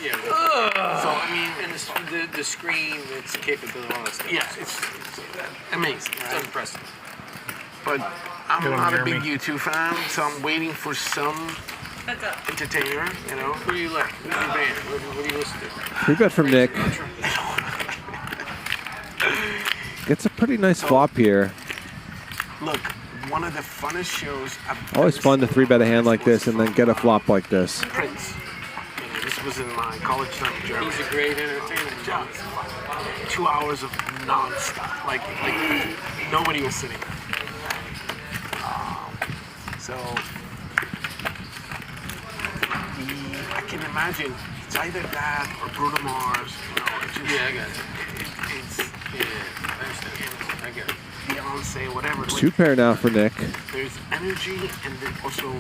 Yeah. So I mean, and the screen, its capability, all that stuff. Yeah, it's amazing. It's Right? impressive. But I'm not a big U2 fan, so I'm waiting for some entertainer. You know. Who do you like? Who's your band? What do you listen to? Free bet from Nick. Gets a pretty nice flop here. Look, one of the funnest shows I've Always ever fun to seen three bet a hand was like this and then get a flop like this. Prince. This was in my college time in Germany. He's a great entertainer. Just 2 hours of non-stop. Like nobody was sitting. So I can imagine it's either that or Bruno Mars. You know, it's just, Yeah, I got it. It's Yeah, I understand. I get it. Beyonce, whatever. Two pair now for Nick. There's energy and then also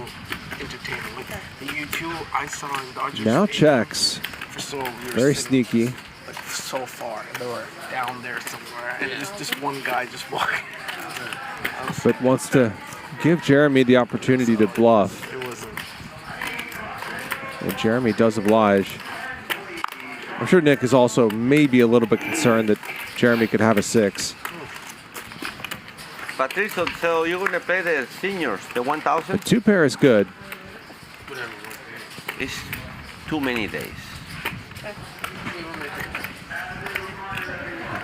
entertainment. Like the U2 I saw in Dodgers. Now Stadium. checks. So we were Very sitting, sneaky. like so far. They were down there somewhere, and just this one guy just walking. But wants to give Jeremy the opportunity to bluff. It wasn't. And Jeremy does oblige. I'm sure Nick is also maybe a little bit concerned that Jeremy could have a 6. Patricio, so you're going to play the seniors, the 1,000? The two pair is good. It's too many days.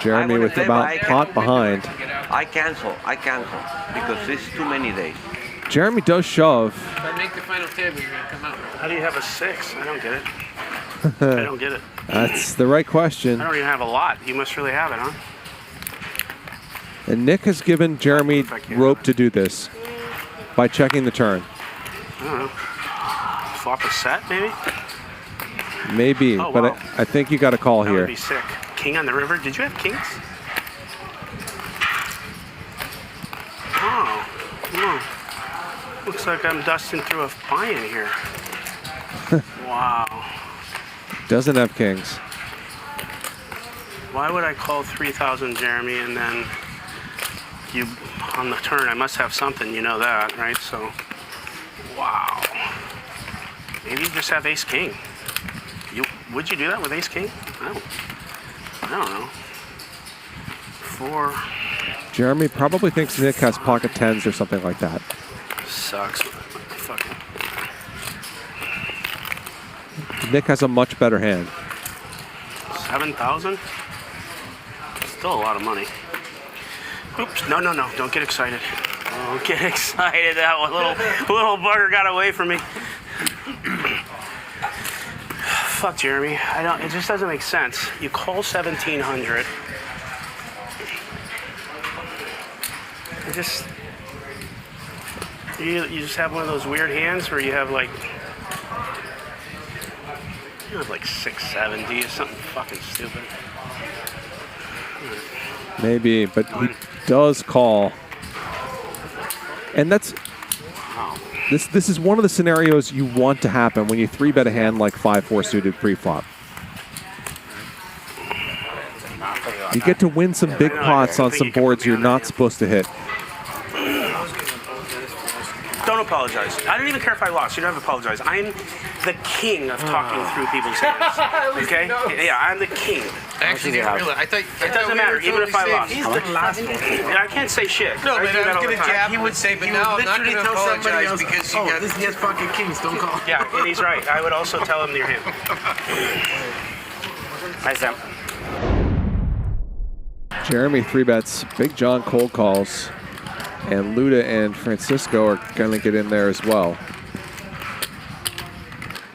Jeremy with about pot behind. I cancel because it's too many days. Jeremy does shove. If I make the final table, you're going to come out. How do you have a 6? I don't get it. I don't get it. That's the right question. I don't even have a lot. You must really have it, huh? And Nick has given Jeremy rope to do this by checking the turn. I don't know. Flop a set, maybe? Maybe, Oh, but wow. I think you got a call That here. would be sick. King on the river. Did you have kings? Oh. Looks like I'm dusting through a buy-in here. Wow. Doesn't have kings. Why would I call 3,000, Jeremy, and then you on the turn? I must have something, you know that, right? So, wow. Maybe you just have ace king. Would you do that with ace king? I don't know. 4 Jeremy probably thinks Nick has pocket 10s or something like that. sucks. Fucking. Nick has a much better hand. 7,000? Still a lot of money. Oops, no, don't get excited. Don't get excited. That one little bugger got away from me. Fuck, Jeremy. It just doesn't make sense. You call 1,700. You just have one of those weird hands where you have like 670 or something fucking stupid. Maybe, but he does call. And that's this is one of the scenarios you want to happen when you 3-bet a hand like 5-4 suited pre-flop. You get to win some big pots on some boards you're not supposed to hit. Don't apologize. I don't even care if I lost. You don't have to apologize. I'm the king of talking through people's hands. Okay? Yeah, I'm the king. Actually, didn't realize. I thought It doesn't matter, even if I lost. He's the last one. Yeah, I can't say shit. No, I but do I that was all going the to time. jab. He would say, but now I'm not going to apologize because you got. He has pocket kings. Don't call. Yeah, and he's right. I would also tell him near him. Hi, Sam. Jeremy 3-bets, Big John cold calls, and Luda and Francisco are going to get in there as well.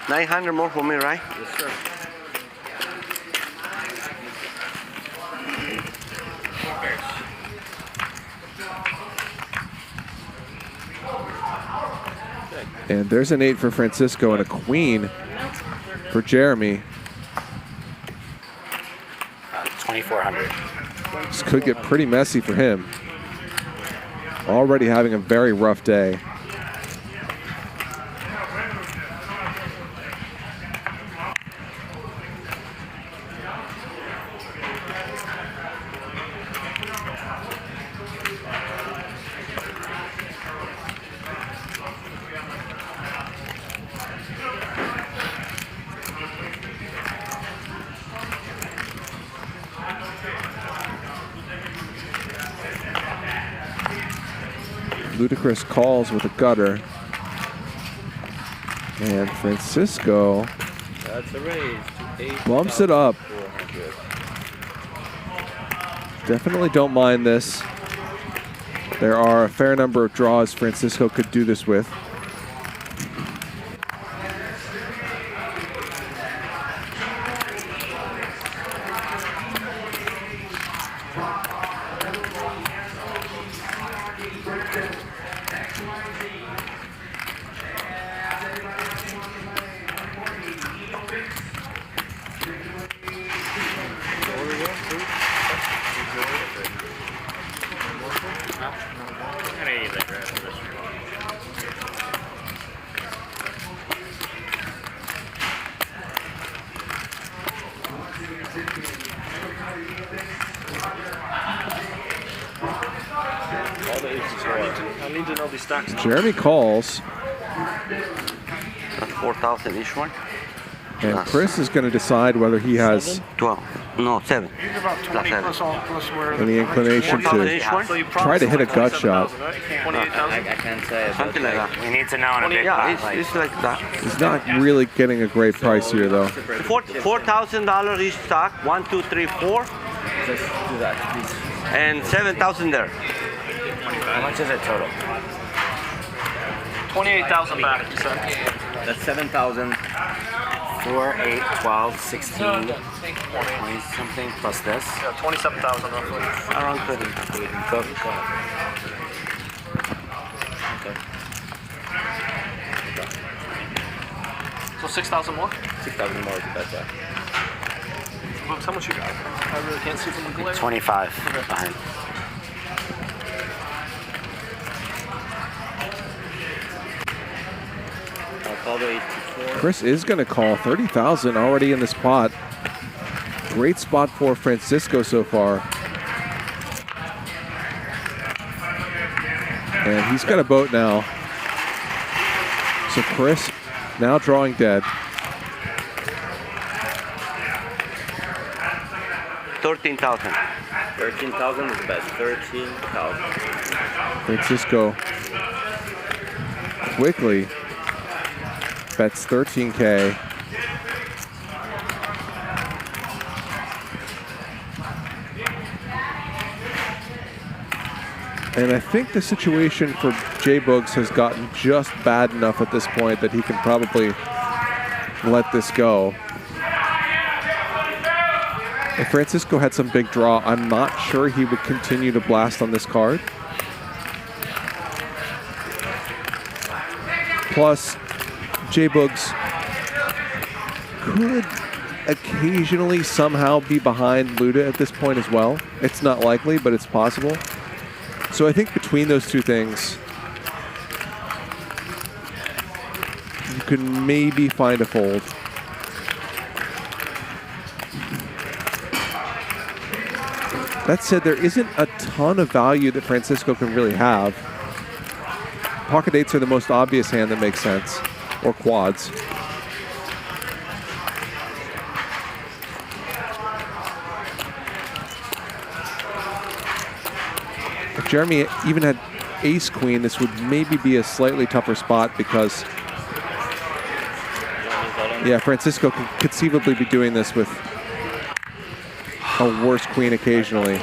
900 more for me, right? Yes, sir. And there's an 8 for Francisco and a queen for Jeremy. 2,400. This could get pretty messy for him. Already having a very rough day. Ludicrous calls with a gutter. And Francisco That's a raise to bumps it up. 8,400. Definitely don't mind this. There are a fair number of draws Francisco could do this with. Jeremy calls. That's 4,000 each one. And Chris is going to decide whether he has 12. No, 7. You're about 20 plus where any inclination 4,000 to each one. try to hit a gut shot. 28,000. I can't say. But Something like that. We need to know in a big Yeah, pot. it's like that. He's not really getting a great price here, though. $4,000 each stock. 1, 2, 3, 4, Just do that, please. and 7,000 there. How much is it total? 28,000 back, you said. That's 7,000. 4, 8, 12, 16, 20 something plus this. Yeah, 27,000 roughly. Around 30. So 6,000 more? 6,000 more is the best. How much you got? I really can't see from the glare. 25 behind. I'll call the 84. Chris is going to call 30,000 already in this pot. Great spot for Francisco so far. And he's got a boat now. So Chris now drawing dead. 13,000. 13,000 is the best. 13,000. Francisco quickly bets 13K. And I think the situation for J Boogs has gotten just bad enough at this point that he can probably let this go. If Francisco had some big draw, I'm not sure he would continue to blast on this card. Plus, J Boogs could occasionally somehow be behind Luda at this point as well. It's not likely, but it's possible. So I think between those two things, you can maybe find a fold. That said, there isn't a ton of value that Francisco can really have. Pocket eights are the most obvious hand that makes sense, or quads. If Jeremy even had ace queen, this would maybe be a slightly tougher spot because, yeah, Francisco could conceivably be doing this with a worse queen occasionally.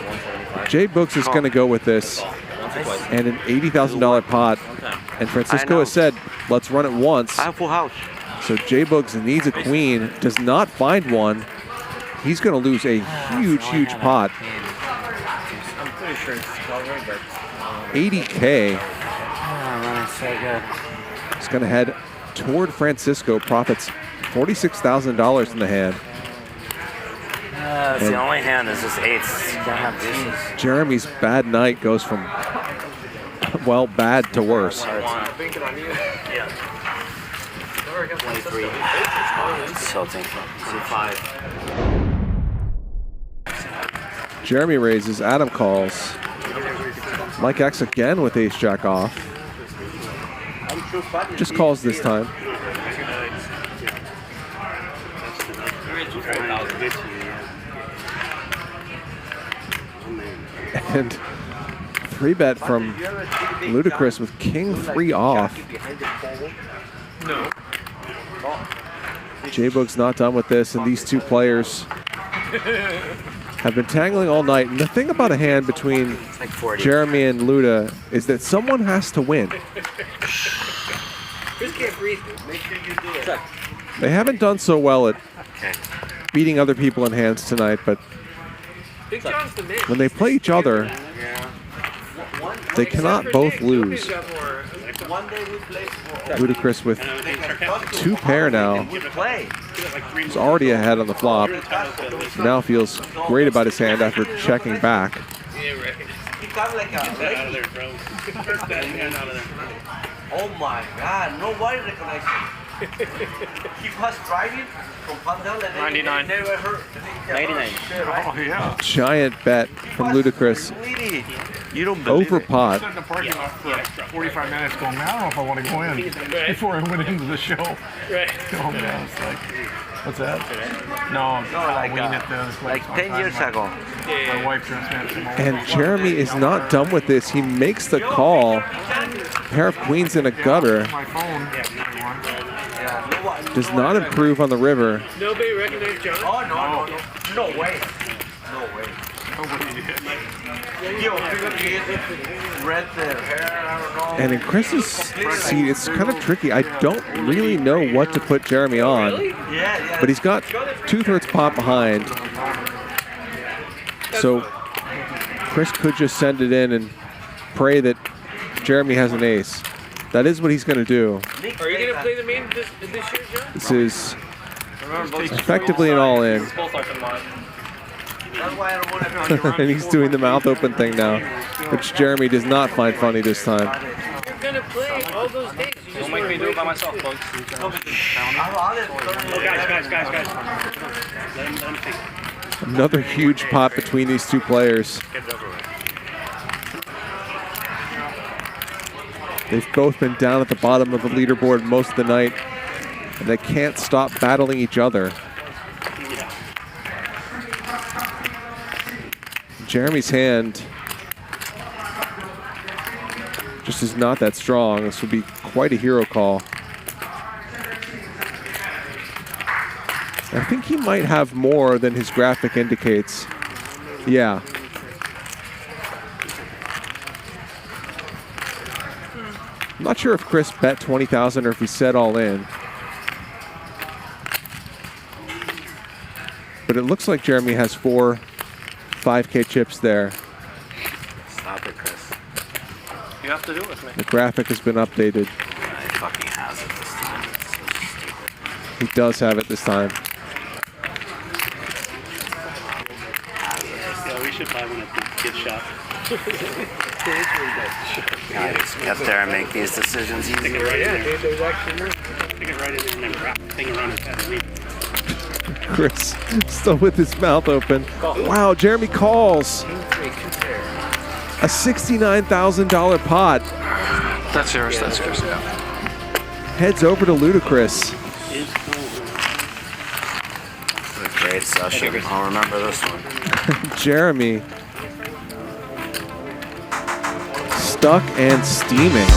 J Books is going to go with this and an $80,000 pot. And Francisco has said, let's run it once. I have full house. So J Books needs a queen, does not find one. He's going to lose a huge, huge pot. I'm pretty sure it's covered, but 80K. That's so good. It's going to head toward Francisco. Profits $46,000 in the hand. That's the only hand is just eights. You can't have deuces. Jeremy's bad night goes from, well, bad to worse. Yeah. 23. Tilting. 5. Jeremy raises, Adam calls. Mike X again with ace jack off. Just calls this time. And Three bet from Ludacris with king 3 off. No. J-Boog's not done with this, and these two players have been tangling all night. And the thing about a hand between It's like 40. Jeremy and Luda is that someone has to win. Chris can't breathe. Make sure you do it. They haven't done so well at Okay. beating other people in hands tonight, but Big John's the man. when they play each other, they cannot both lose. One day we play for Ludacris with 2 pair now. we play. He's already ahead on the flop. Now feels great about his hand after checking back. Yeah, right. He comes like a lady. Oh my God, nobody recognizes him. He was driving from Pandel and 99. never heard. 99. Oh, yeah. Giant bet from Ludacris. Lady, you don't believe Over it. pot. Sat in the parking lot for 45 minutes going, man, I don't know if I want to go in before I went into the show. Right. Oh, man, it's like, what's that? No, like, Halloween at the place Like one 10 time, years ago. My wife transmitted from And Jeremy is not done with this. He makes the call. Pair of queens in a gutter. my phone. Does not improve on the river. Nobody recognized John? Oh, no way. No way. Nobody did. Yo, red hair, I don't know. And in Chris's seat, it's kind of tricky. I don't really know what to put Jeremy on. Yeah. But he's got 2/3 pot behind. So Chris could just send it in and pray that Jeremy has an ace. That is what he's going to do. Are you going to play the main this year, John? This is effectively an all-in. That's why I don't want to And he's doing the mouth open thing now, which Jeremy does not find funny this time. You're going to play all those days. You just Make me do it by myself, folks. Guys. Another huge pot between these two players. They've both been down at the bottom of the leaderboard most of the night, and they can't stop battling each other. Jeremy's hand just is not that strong. This would be quite a hero call. I think he might have more than his graphic indicates. Yeah. I'm not sure if Chris bet 20,000 or if he said all in. But it looks like Jeremy has 4 5K chips there. Stop it, Chris. You have to do it with me. The graphic has been updated. He fucking has it this time. It's so stupid. He does have it this time. Yeah, we should buy one at the gift shop. Guys, get there and make these decisions Stick it easier. right in there. There's actually more. Stick it right in there and then wrap the thing around his head and leave. Chris still with his mouth open. Wow, Jeremy calls. A $69,000 pot. That's yours. That's yours. Yeah. Heads over to Ludacris. A great session. I'll remember this one. Jeremy stuck and steaming.